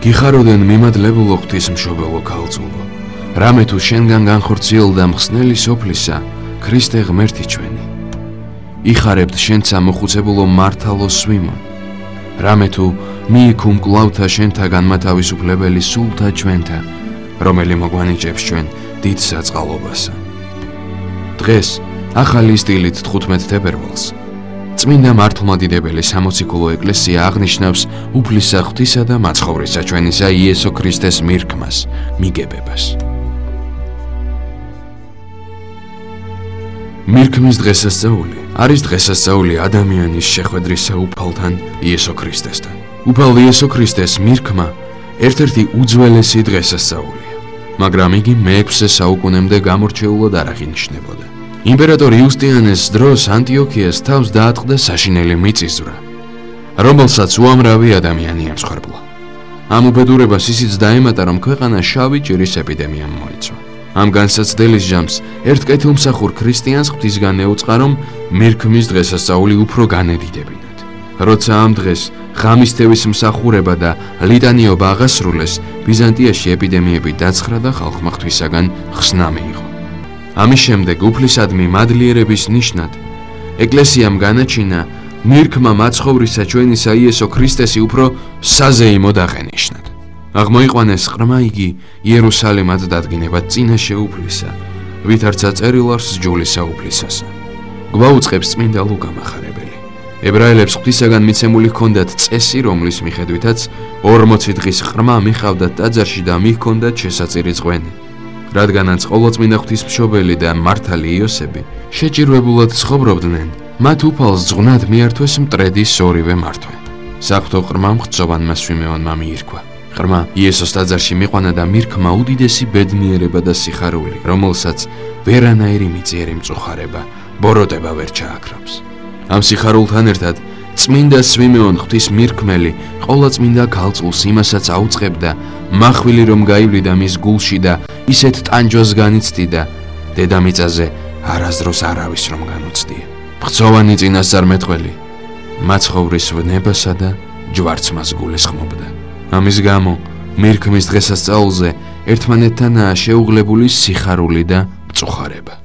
გიხაროდენ მიმადლებულო ღვთის მშობელო ქალწულო, რამე თუ შენგან განხორციელდა მხსნელი სოფლისა, ქრისტე ღმერთი ჩვენი. იხარებთ შენცა მოხუცებულო მართალო სვიმო, რამე თუ მიიქუმ კლავთა შენთაგან მათავისუფლებელი სულთა ჩვენთა, რომელი მოგვანიჭებს ჩვენ დიდ საწყალობასა. დღეს ახალი სტილით 15 თებერვალს წმინდა მართლმადიდებელი სამოციქულო ეკლესია აღნიშნავს უფლისა ღვთისა და მაცხოვრისა ჩვენისა იესო ქრისტეს მირქმას, მიგებებას. მირქმის დღესასწაული არის დღესასწაული ადამიანის შეხვედრისა უფალთან იესო ქრისტესთან. უფალ იესო ქრისტეს მირქმა ერთ-ერთი უძველესი დღესასწაულია, მაგრამ იგი მე-6 საუკუნემდე გამორჩეულად არ აღინიშნებოდა. იმპერატორ იუსტიანეს დროს ანტიოქიას თავს დაატყდა საშინელი მიწისძვრა, რომელსაც უამრავი ადამიანი ემსხვერპლა. ამ უბედურებას ისიც დაემატა, რომ ქვეყანა შავი ჭირის ეპიდემიამ მოიცვა. ამ განსაცდელის ჟამს ერთ კეთილმსახურ ქრისტიანს ღვთისგან ეუწყა, რომ მირქმის დღესასწაული უფრო განედიდებინათ. როცა ამ დღეს ღამისთევის მსახურება და ლიტანიობა აღასრულეს, ბიზანტიაში ეპიდემიები დაცხრა და ხალხმა ღვთისაგან ხსნა მიიღო. ამის შემდეგ უფლისადმი მადლიერების ნიშნად ეკლესიამ განაჩინა მირქმა მაცხოვრისა ჩვენისა იესო ქრისტესი უფრო საზეიმოდ აღენიშნათ. აღმოიყვანეს ყრმა იგი იერუსალიმად დადგინებად წინაშე უფლისა, ვითარცა წერილარს ჯულისა უფლისასა. გვაუწყებს წმინდა ლუკა მახარებელი. ებრაელებს ღვთისაგან მიცემული ჰქონდათ წესი, რომლის მიხედვითაც 40 დღის ყრმა მიხავდათ ტაძარში და მიჰქონდათ შესაწირი წვენი. რადგანაც ყოვლადწმინდა ღვთისმშობელი და მართალი იოსები შეჭირვებულად ცხოვრობდნენ, მათ უფალს ზღვნად მიართვეს მტრედის ორივე მართვე. საღვთო ყრმამ ღვთწოვანმა სვიმეონმა მიირქვა. ყრმა იესოს ტაძარში მიყვანა და მირქმა უდიდესი ბედნიერება და სიხარული, რომელსაც ვერანაირი მიწიერი მწუხარება, ბოროტება ვერ ჩააქრავს. ამ სიხარულთან ერთად წმინდა სვიმეონ ღვთის მირქმელი ყოვლადწმინდა ქალწულს იმასაც აუწყებდა, მახვილი რომ გაივლიდა მის გულში და ისეთ ტანჯვას განიცდიდა, დედამიწაზე არასდროს არავის რომ განუცდია. ბრძოვანი წინასწარმეტყველი მაცხოვრის ვნებასა და ჯვარცმას გულისხმობდა. ამის გამო მირქმის დღესასწაულზე ერთმანეთთანაა შეუღლებული სიხარული და მწუხარება.